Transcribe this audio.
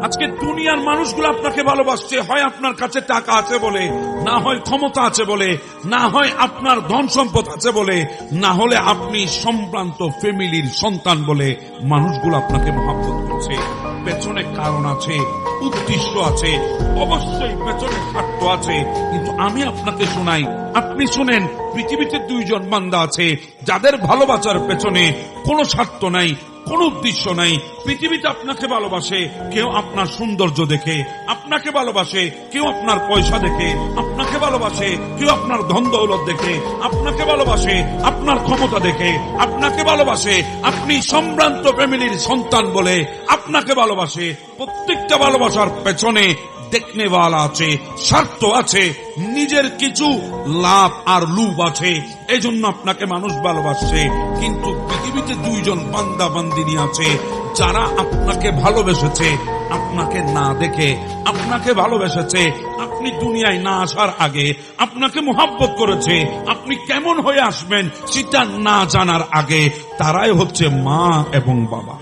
আজকে দুনিয়ার মানুষগুলো আপনাকে ভালোবাসছে, হয় আপনার কাছে টাকা আছে বলে, না হয় ক্ষমতা আছে বলে, না হয় আপনার ধন সম্পদ আছে বলে, না হলে আপনি সম্ভ্রান্ত ফ্যামিলির সন্তান বলে মানুষগুলো আপনাকে মহব্বত করছে। পেছনে কারণ আছে, উদ্দেশ্য আছে, অবশ্যই পেছনে স্বার্থ আছে। কিন্তু আমি আপনাকে শোনাই, আপনি শুনেন, পৃথিবীতে দুইজন বান্দা আছে যাদের ভালোবাসার পেছনে কোনো স্বার্থ নাই, কোন উদ্দেশ্য নাই। পৃথিবীতে আপনাকে ভালোবাসে কেউ আপনার সৌন্দর্য দেখে, আপনাকে ভালোবাসে কেউ আপনার পয়সা দেখে, আপনাকে ভালোবাসে কেউ আপনার ধন দৌলত দেখে, আপনাকে ভালোবাসে আপনার ক্ষমতা দেখে, আপনাকে ভালোবাসে আপনি সম্ভ্রান্ত ফ্যামিলির সন্তান বলে আপনাকে ভালোবাসে। প্রত্যেকটা ভালোবাসার পেছনে দেখনেওয়ালা আছে, স্বার্থ আছে, নিজের কিছু লাভ আর লুভ আছে, এজন্য আপনাকে মানুষ ভালোবাসছে। কিন্তু পৃথিবীতে দুইজন বান্দা বান্দিনী আছে যারা আপনাকে ভালোবেসেছে আপনাকে না দেখে, আপনাকে ভালোবেসেছে আপনি দুনিয়ায় না আসার আগে, আপনাকে মোহাব্বত করেছে আপনি কেমন হয়ে আসবেন সেটা না জানার আগে। তারাই হচ্ছে মা এবং বাবা।